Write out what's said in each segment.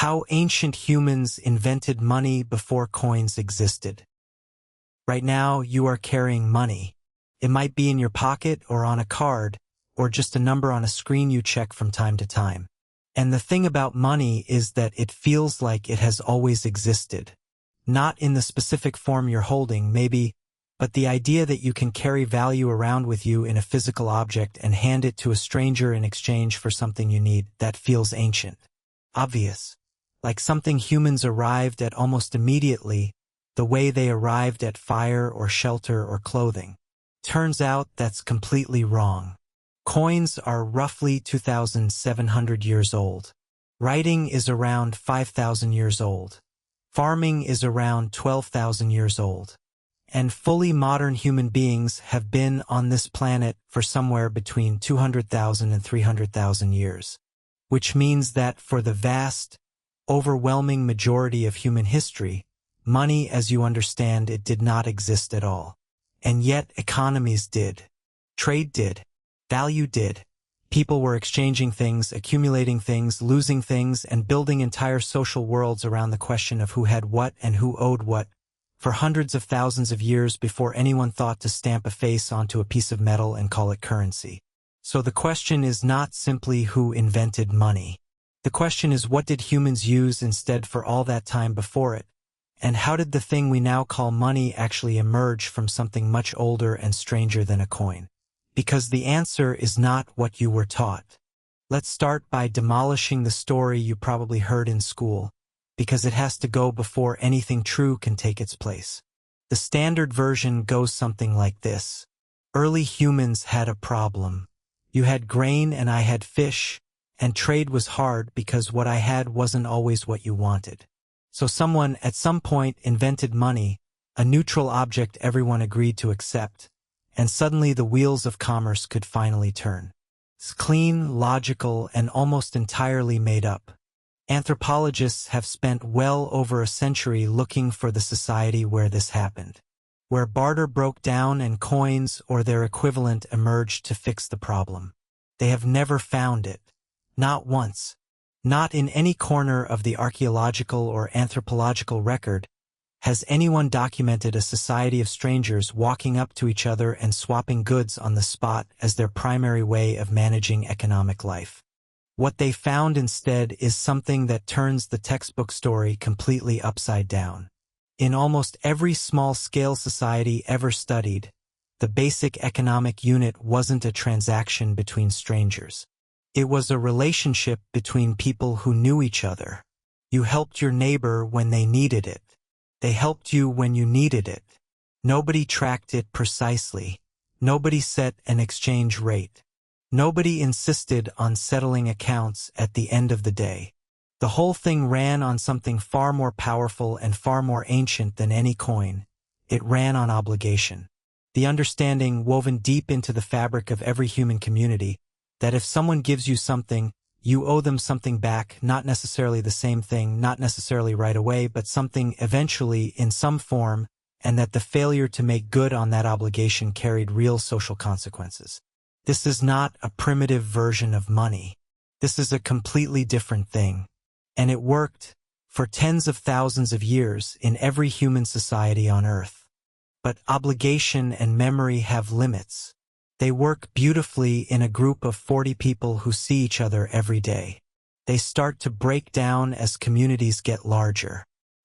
How ancient humans invented money before coins existed. Right now, you are carrying money. It might be in your pocket or on a card, or just a number on a screen you check from time to time. And the thing about money is that it feels like it has always existed. Not in the specific form you're holding, maybe, but the idea that you can carry value around with you in a physical object and hand it to a stranger in exchange for something you need, that feels ancient. Obvious. Like something humans arrived at almost immediately, the way they arrived at fire or shelter or clothing. Turns out that's completely wrong. Coins are roughly 2,700 years old. Writing is around 5,000 years old. Farming is around 12,000 years old. And fully modern human beings have been on this planet for somewhere between 200,000 and 300,000 years. Which means that for the vast, overwhelming majority of human history, money as you understand it did not exist at all. And yet economies did. Trade did. Value did. People were exchanging things, accumulating things, losing things, and building entire social worlds around the question of who had what and who owed what, for hundreds of thousands of years before anyone thought to stamp a face onto a piece of metal and call it currency. So the question is not simply who invented money. The question is, what did humans use instead for all that time before it? And how did the thing we now call money actually emerge from something much older and stranger than a coin? Because the answer is not what you were taught. Let's start by demolishing the story you probably heard in school, because it has to go before anything true can take its place. The standard version goes something like this. Early humans had a problem. You had grain and I had fish, and trade was hard because what I had wasn't always what you wanted. So someone at some point invented money, a neutral object everyone agreed to accept, and suddenly the wheels of commerce could finally turn. It's clean, logical, and almost entirely made up. Anthropologists have spent well over a century looking for the society where this happened, where barter broke down and coins or their equivalent emerged to fix the problem. They have never found it. Not once. Not in any corner of the archaeological or anthropological record has anyone documented a society of strangers walking up to each other and swapping goods on the spot as their primary way of managing economic life. What they found instead is something that turns the textbook story completely upside down. In almost every small-scale society ever studied, the basic economic unit wasn't a transaction between strangers. It was a relationship between people who knew each other. You helped your neighbor when they needed it. They helped you when you needed it. Nobody tracked it precisely. Nobody set an exchange rate. Nobody insisted on settling accounts at the end of the day. The whole thing ran on something far more powerful and far more ancient than any coin. It ran on obligation. The understanding woven deep into the fabric of every human community that if someone gives you something, you owe them something back, not necessarily the same thing, not necessarily right away, but something eventually in some form, and that the failure to make good on that obligation carried real social consequences. This is not a primitive version of money. This is a completely different thing. And it worked for tens of thousands of years in every human society on Earth. But obligation and memory have limits. They work beautifully in a group of 40 people who see each other every day. They start to break down as communities get larger.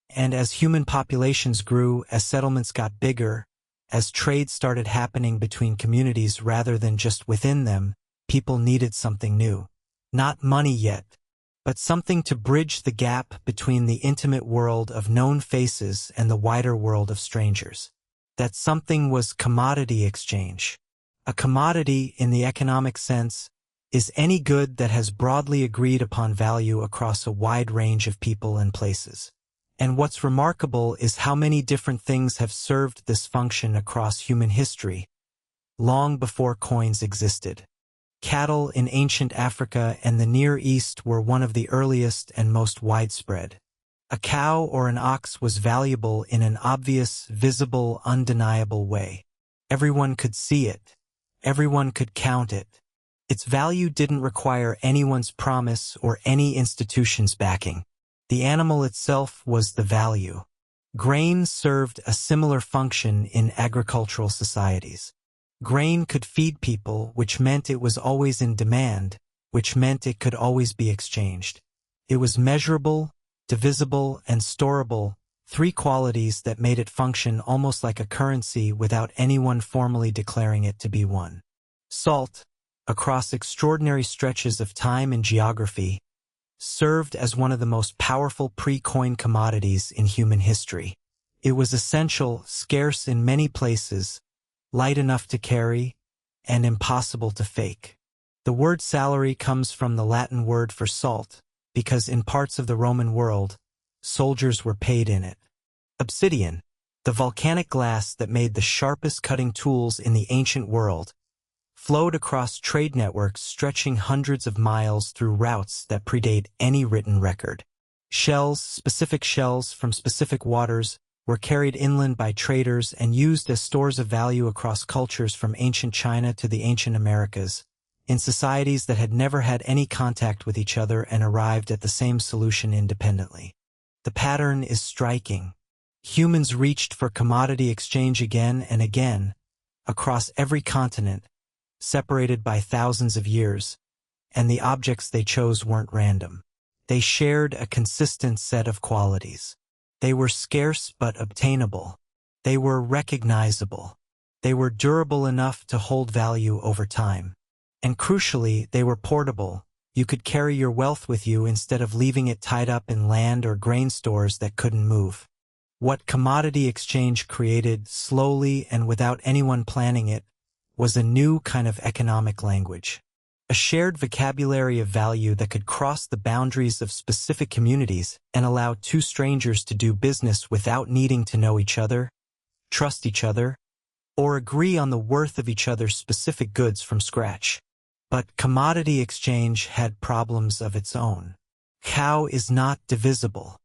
And as human populations grew, as settlements got bigger, as trade started happening between communities rather than just within them, people needed something new. Not money yet, but something to bridge the gap between the intimate world of known faces and the wider world of strangers. That something was commodity exchange. A commodity, in the economic sense, is any good that has broadly agreed upon value across a wide range of people and places. And what's remarkable is how many different things have served this function across human history, long before coins existed. Cattle in ancient Africa and the Near East were one of the earliest and most widespread. A cow or an ox was valuable in an obvious, visible, undeniable way. Everyone could see it. Everyone could count it. Its value didn't require anyone's promise or any institution's backing. The animal itself was the value. Grain served a similar function in agricultural societies. Grain could feed people, which meant it was always in demand, which meant it could always be exchanged. It was measurable, divisible, and storable, three qualities that made it function almost like a currency without anyone formally declaring it to be one. Salt, across extraordinary stretches of time and geography, served as one of the most powerful pre-coin commodities in human history. It was essential, scarce in many places, light enough to carry, and impossible to fake. The word salary comes from the Latin word for salt, because in parts of the Roman world, soldiers were paid in it. Obsidian, the volcanic glass that made the sharpest cutting tools in the ancient world, flowed across trade networks stretching hundreds of miles through routes that predate any written record. Shells, specific shells from specific waters, were carried inland by traders and used as stores of value across cultures from ancient China to the ancient Americas, in societies that had never had any contact with each other and arrived at the same solution independently. The pattern is striking. Humans reached for commodity exchange again and again, across every continent, separated by thousands of years, and the objects they chose weren't random. They shared a consistent set of qualities. They were scarce but obtainable. They were recognizable. They were durable enough to hold value over time. And crucially, they were portable. You could carry your wealth with you instead of leaving it tied up in land or grain stores that couldn't move. What commodity exchange created, slowly and without anyone planning it, was a new kind of economic language. A shared vocabulary of value that could cross the boundaries of specific communities and allow two strangers to do business without needing to know each other, trust each other, or agree on the worth of each other's specific goods from scratch. But commodity exchange had problems of its own. Cow is not divisible.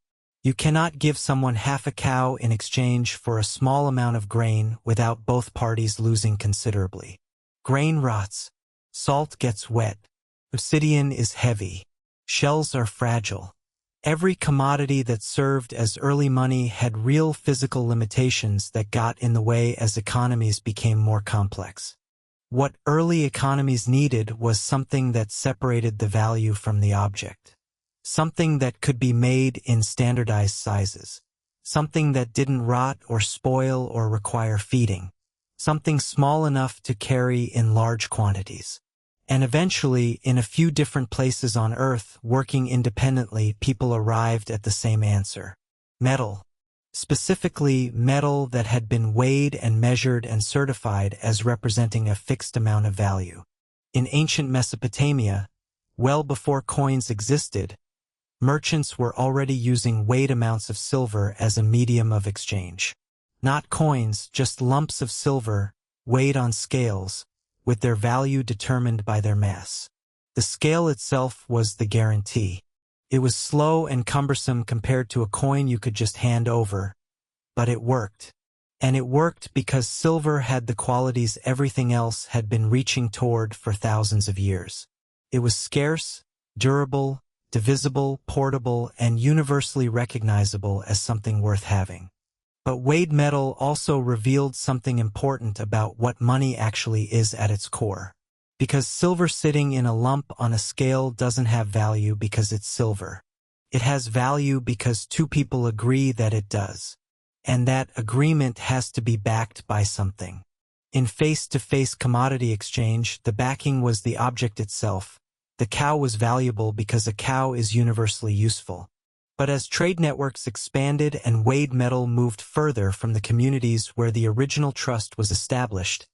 You cannot give someone half a cow in exchange for a small amount of grain without both parties losing considerably. Grain rots. Salt gets wet. Obsidian is heavy. Shells are fragile. Every commodity that served as early money had real physical limitations that got in the way as economies became more complex. What early economies needed was something that separated the value from the object. Something that could be made in standardized sizes. Something that didn't rot or spoil or require feeding. Something small enough to carry in large quantities. And eventually, in a few different places on Earth, working independently, people arrived at the same answer. Metal. Specifically, metal that had been weighed and measured and certified as representing a fixed amount of value. In ancient Mesopotamia, well before coins existed, merchants were already using weighed amounts of silver as a medium of exchange. Not coins, just lumps of silver, weighed on scales, with their value determined by their mass. The scale itself was the guarantee. It was slow and cumbersome compared to a coin you could just hand over, but it worked. And it worked because silver had the qualities everything else had been reaching toward for thousands of years. It was scarce, durable, divisible, portable, and universally recognizable as something worth having. But weighed metal also revealed something important about what money actually is at its core. Because silver sitting in a lump on a scale doesn't have value because it's silver. It has value because two people agree that it does. And that agreement has to be backed by something. In face-to-face commodity exchange, the backing was the object itself. The cow was valuable because a cow is universally useful. But as trade networks expanded and weighed metal moved further from the communities where the original trust was established,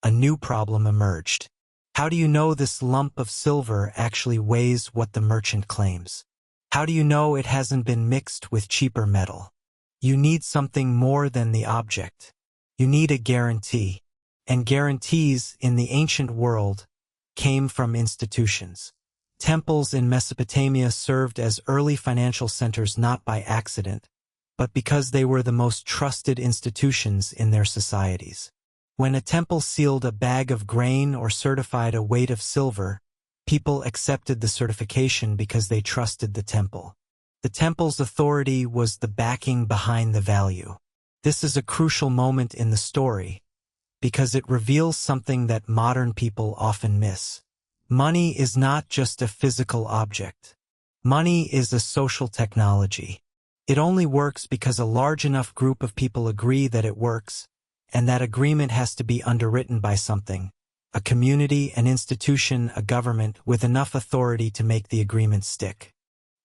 a new problem emerged. How do you know this lump of silver actually weighs what the merchant claims? How do you know it hasn't been mixed with cheaper metal? You need something more than the object. You need a guarantee. And guarantees in the ancient world came from institutions. Temples in Mesopotamia served as early financial centers not by accident, but because they were the most trusted institutions in their societies. When a temple sealed a bag of grain or certified a weight of silver, people accepted the certification because they trusted the temple. The temple's authority was the backing behind the value. This is a crucial moment in the story, because it reveals something that modern people often miss. Money is not just a physical object. Money is a social technology. It only works because a large enough group of people agree that it works, and that agreement has to be underwritten by something, a community, an institution, a government with enough authority to make the agreement stick.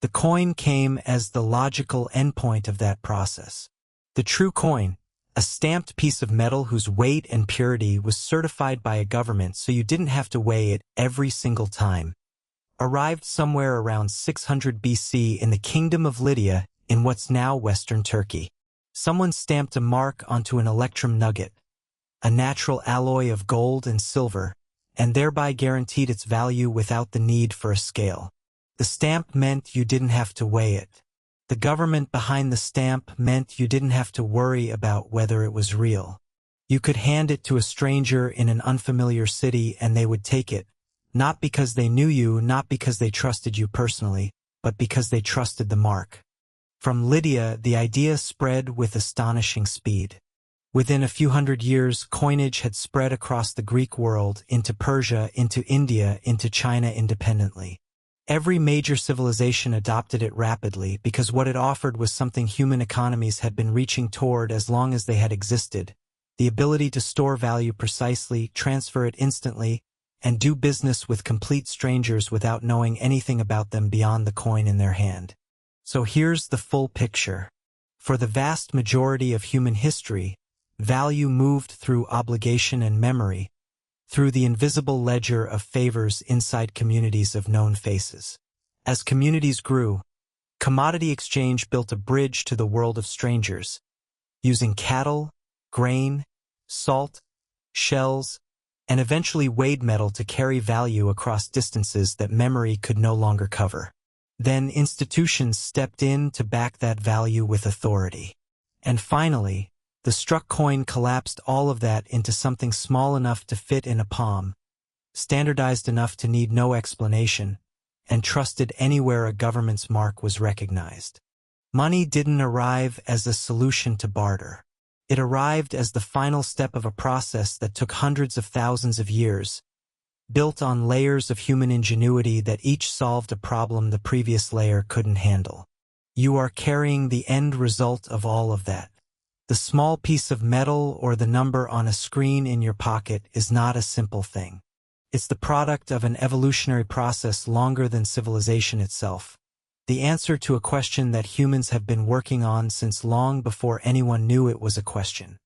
The coin came as the logical endpoint of that process. The true coin, a stamped piece of metal whose weight and purity was certified by a government so you didn't have to weigh it every single time, arrived somewhere around 600 BC in the kingdom of Lydia in what's now Western Turkey. Someone stamped a mark onto an electrum nugget, a natural alloy of gold and silver, and thereby guaranteed its value without the need for a scale. The stamp meant you didn't have to weigh it. The government behind the stamp meant you didn't have to worry about whether it was real. You could hand it to a stranger in an unfamiliar city and they would take it, not because they knew you, not because they trusted you personally, but because they trusted the mark. From Lydia, the idea spread with astonishing speed. Within a few hundred years, coinage had spread across the Greek world, into Persia, into India, into China independently. Every major civilization adopted it rapidly because what it offered was something human economies had been reaching toward as long as they had existed: the ability to store value precisely, transfer it instantly, and do business with complete strangers without knowing anything about them beyond the coin in their hand. So here's the full picture. For the vast majority of human history, value moved through obligation and memory, through the invisible ledger of favors inside communities of known faces. As communities grew, commodity exchange built a bridge to the world of strangers, using cattle, grain, salt, shells, and eventually weighed metal to carry value across distances that memory could no longer cover. Then institutions stepped in to back that value with authority. And finally, the struck coin collapsed all of that into something small enough to fit in a palm, standardized enough to need no explanation, and trusted anywhere a government's mark was recognized. Money didn't arrive as a solution to barter. It arrived as the final step of a process that took hundreds of thousands of years, built on layers of human ingenuity that each solved a problem the previous layer couldn't handle. You are carrying the end result of all of that. The small piece of metal or the number on a screen in your pocket is not a simple thing. It's the product of an evolutionary process longer than civilization itself. The answer to a question that humans have been working on since long before anyone knew it was a question.